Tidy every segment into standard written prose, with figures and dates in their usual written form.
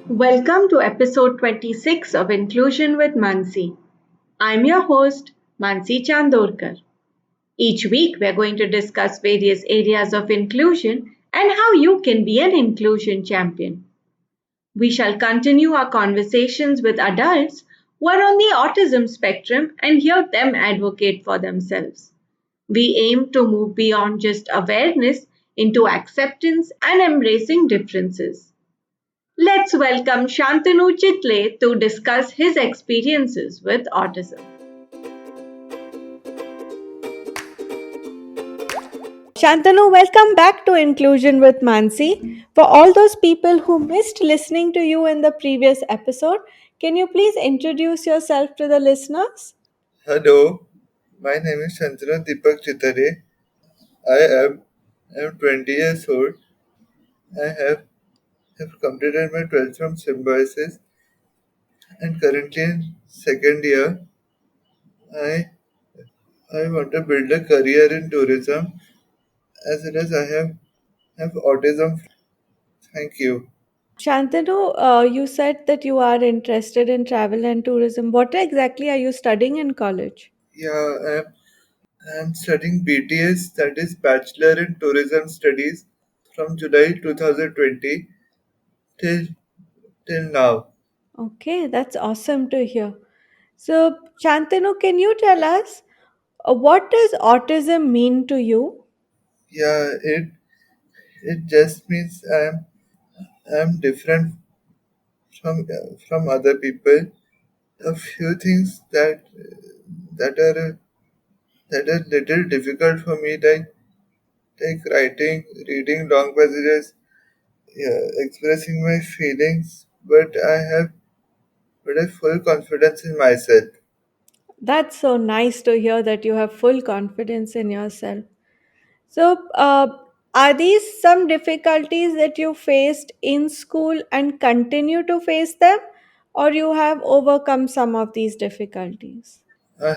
Welcome to episode 26 of Inclusion with Mansi. I'm your host, Mansi Chandorkar. Each week, we're going to discuss various areas of inclusion and how you can be an inclusion champion. We shall continue our conversations with adults who are on the autism spectrum and hear them advocate for themselves. We aim to move beyond just awareness into acceptance and embracing differences. Let's welcome Shantanu Chitale to discuss his experiences with autism. Shantanu, welcome back to Inclusion with Mansi. For all those people who missed listening to you in the previous episode, can you please introduce yourself to the listeners? Hello, my name is Shantanu Chitale. I am 20 years old. I have completed my 12th from Symbiosis and currently in second year. I I want to build a career in tourism as well as I have autism. Thank you. Shantanu, you said that you are interested in travel and tourism. What exactly are you studying in college? Yeah, I am studying BTS, that is Bachelor in Tourism Studies, from July 2020 till till now. Okay, that's awesome to hear. So, Shantanu, can you tell us what does autism mean to you? Yeah, it just means I'm different from other people. A few things that are that are little difficult for me, like writing, reading long passages, yeah, expressing my feelings. But I have full confidence in myself. That's so nice to hear that you have full confidence in yourself. So, are these some difficulties that you faced in school and continue to face them, or you have overcome some of these difficulties? I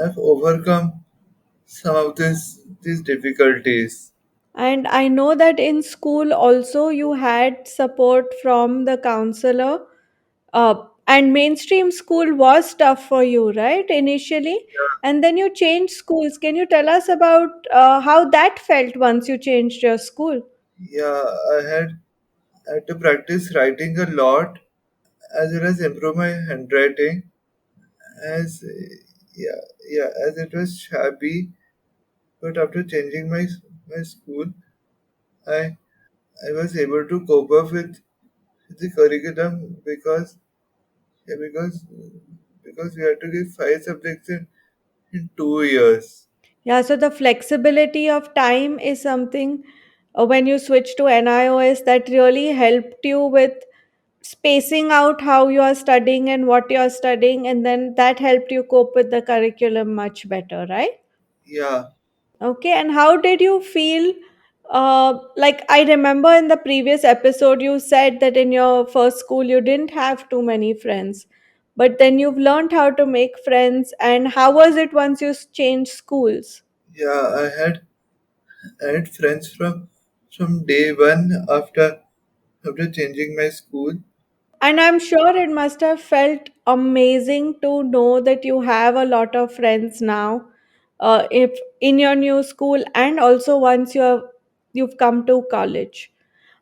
have overcome some of these difficulties. And I know that in school also you had support from the counselor. And mainstream school was tough for you, right, initially? And then you changed schools. Can you tell us about how that felt once you changed your school? Yeah, I had to practice writing a lot as well as improve my handwriting. As yeah, yeah, as it was shabby, but after changing my school, I I was able to cope up with the curriculum yeah, because we had to give 5 subjects in 2 years. Yeah, so the flexibility of time is something when you switch to NIOS that really helped you with spacing out how you are studying and what you are studying, and then that helped you cope with the curriculum much better, right? Yeah, Okay, and how did you feel? Like, I remember in the previous episode, you said that in your first school you didn't have too many friends, but then you've learned how to make friends. And how was it once you changed schools? yeah, I had friends from day one after changing my school. And I'm sure it must have felt amazing to know that you have a lot of friends now, if in your new school, and also once you've come to college.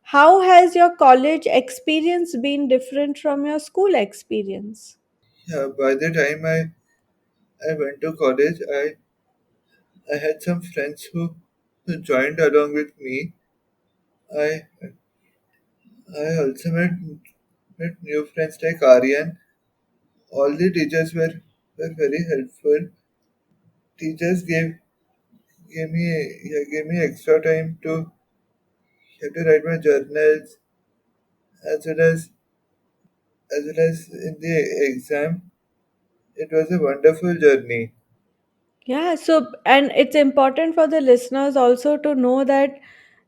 How has your college experience been different from your school experience? Yeah, by the time I went to college, I had some friends who joined along with me. I I also met new friends like Aryan. All the teachers were very helpful. Teachers gave me extra time to have to write my journals as well as in the exam. It was a wonderful journey. Yeah, so and it's important for the listeners also to know that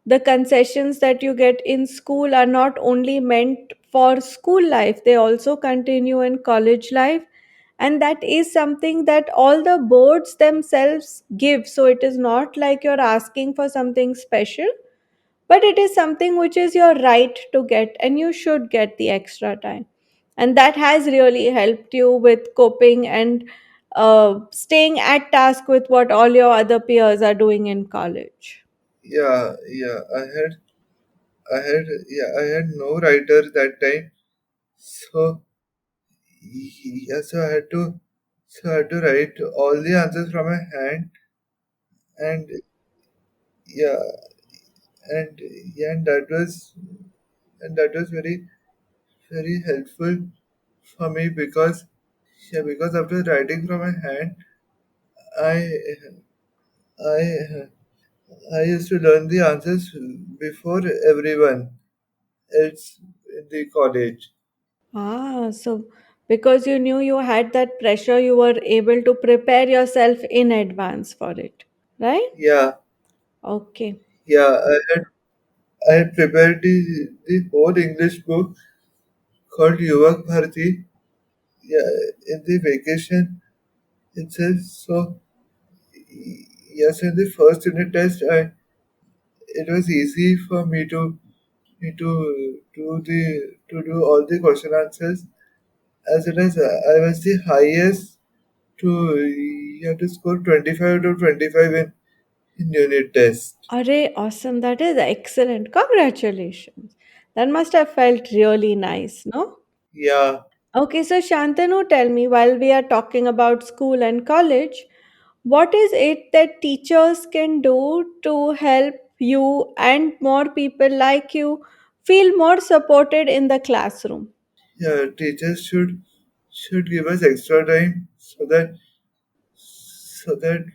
the concessions that you get in school are not only meant for school life, they also continue in college life. And that is something that all the boards themselves give. So it is not like you're asking for something special, but it is something which is your right to get, and you should get the extra time. And that has really helped you with coping and staying at task with what all your other peers are doing in college. yeah. I had no writer that time. So yeah, so I had to write all the answers from my hand, and yeah, and yeah, and that was very helpful for me because because after writing from my hand, I I I used to learn the answers before everyone else in the college. So because you knew you had that pressure, you were able to prepare yourself in advance for it, right? Yeah, Okay. yeah. I had prepared the whole English book called Yuvak Bharati. Yeah, in the vacation itself. So yes, in the first unit test, it was easy for me to do all the question answers as well as I was the highest to you have to score 25 to 25 in unit test. Array, awesome. That is excellent. Congratulations. That must have felt really nice, no? Yeah, Okay, so Shantanu, tell me, while we are talking about school and college, what is it that teachers can do to help you and more people like you feel more supported in the classroom? yeah, teachers should give us extra time so that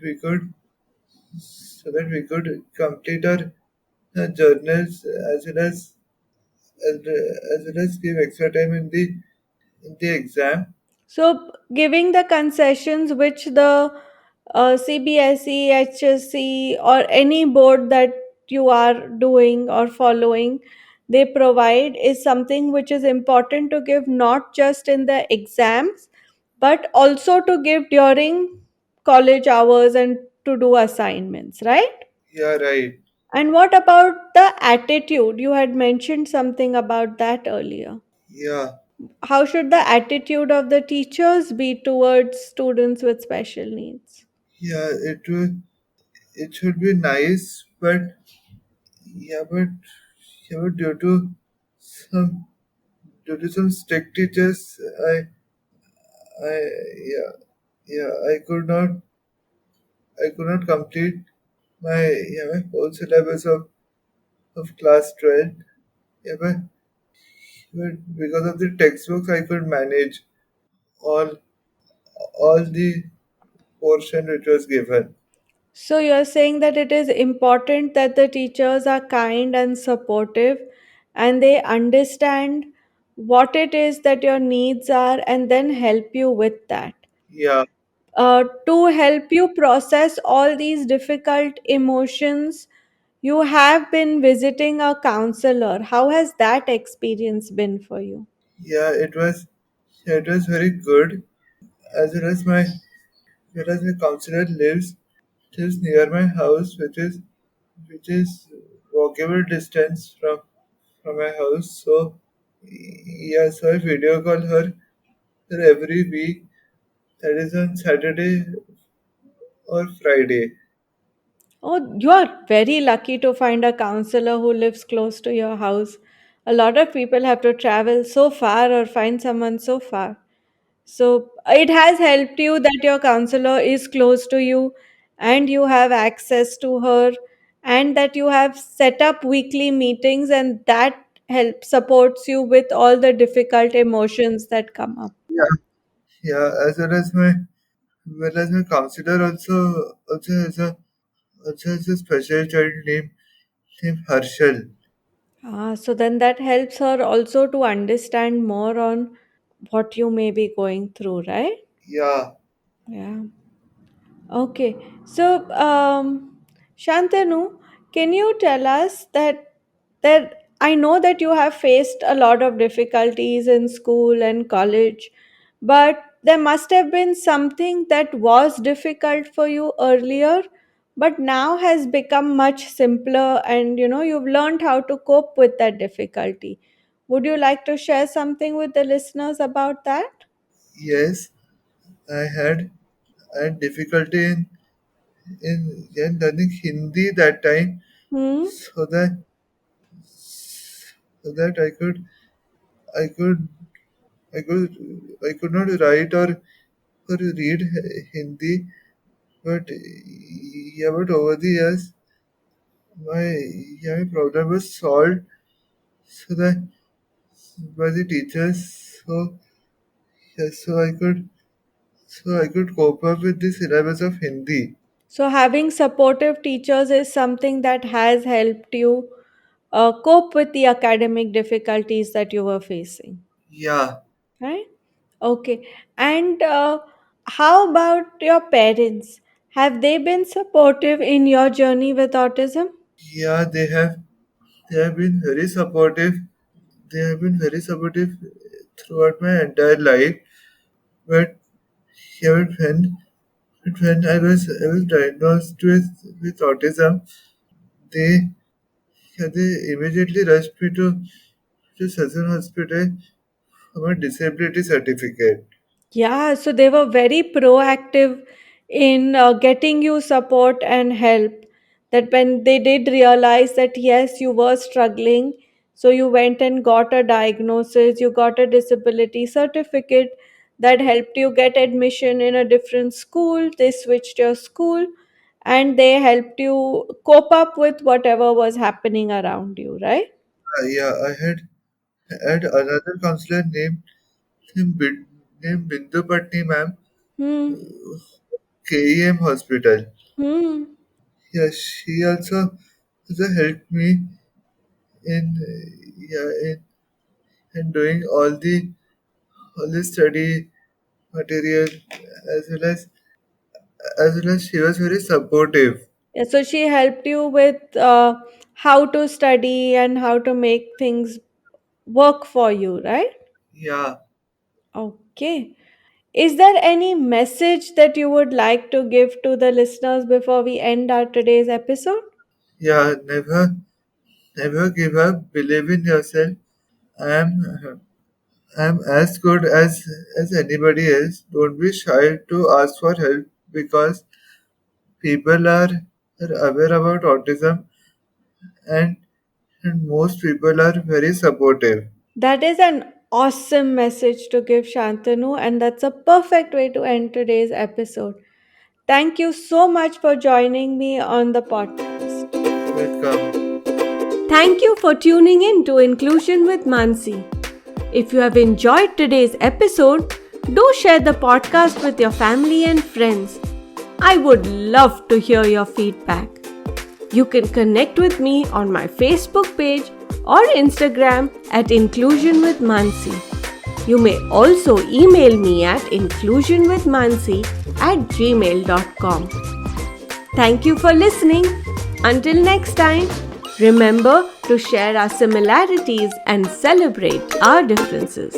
we could complete our journals as well as give extra time in the exam. So, giving the concessions which the CBSE, HSC, or any board that you are doing or following, they provide is something which is important to give not just in the exams, but also to give during college hours and to do assignments, right? Yeah, right. And what about the attitude? You had mentioned something about that earlier. Yeah, How should the attitude of the teachers be towards students with special needs? yeah. It should be nice, but yeah, but some due to some strict teachers, I yeah I could not complete my whole syllabus of class 12. Yeah, but because of the textbooks, I could manage all all the portion which was given. So, you're saying that it is important that the teachers are kind and supportive and they understand what it is that your needs are and then help you with that. Yeah, To help you process all these difficult emotions, you have been visiting a counselor. How has that experience been for you? yeah. It was very good. As well as my whereas my counselor lives near my house, which is walkable distance from my house. So yeah, so I video call her every week. That is on Saturday or Friday. Oh, you are very lucky to find a counselor who lives close to your house. A lot of people have to travel so far or find someone so far. So it has helped you that your counselor is close to you and you have access to her, and that you have set up weekly meetings, and that help supports you with all the difficult emotions that come up. Yeah, yeah. Well as my counselor also has a special child named Harshal. So then that helps her also to understand more on what you may be going through, right? Yeah, Yeah. Okay. So, Shantanu, can you tell us that I know that you have faced a lot of difficulties in school and college, but there must have been something that was difficult for you earlier but now has become much simpler, and you've learned how to cope with that difficulty. Would you like to share something with the listeners about that? Yes, I had difficulty in learning Hindi that time, Hmm. so that I could I could I could not write or read Hindi, but but over the years my my problem was solved, so that by the teachers, yes, so I could cope up with the syllabus of Hindi. So, having supportive teachers is something that has helped you cope with the academic difficulties that you were facing, Yeah, right? Okay. And how about your parents? Have they been supportive in your journey with autism? yeah, they have been very supportive. They have been very supportive throughout my entire life. But yeah, but when I was diagnosed with autism, they they immediately rushed me to Sassoon Hospital for my disability certificate. Yeah, so they were very proactive in getting you support and help. That when they did realize that yes, you were struggling, so you went and got a diagnosis, you got a disability certificate that helped you get admission in a different school. They switched your school and they helped you cope up with whatever was happening around you, right? Yeah, I had another counselor named Bindu Patni ma'am, Hmm. KEM Hospital. Hmm. Yeah, she also helped me in in doing all the study material, as well as she was very supportive. Yeah, so she helped you with how to study and how to make things work for you, right? Yeah, Okay. Is there any message that you would like to give to the listeners before we end our today's episode? yeah, never give up. Believe in yourself. I'm as good as anybody else. Don't be shy to ask for help, because people are aware about autism, and, and most people are very supportive. That is an awesome message to give, Shantanu, and that's a perfect way to end today's episode. Thank you so much for joining me on the podcast. Welcome. Thank you for tuning in to Inclusion with Mansi. If you have enjoyed today's episode, do share the podcast with your family and friends. I would love to hear your feedback. You can connect with me on my Facebook page or Instagram at Inclusion with Mansi. You may also email me at inclusionwithmansi@gmail.com. Thank you for listening. Until next time, remember to share our similarities and celebrate our differences.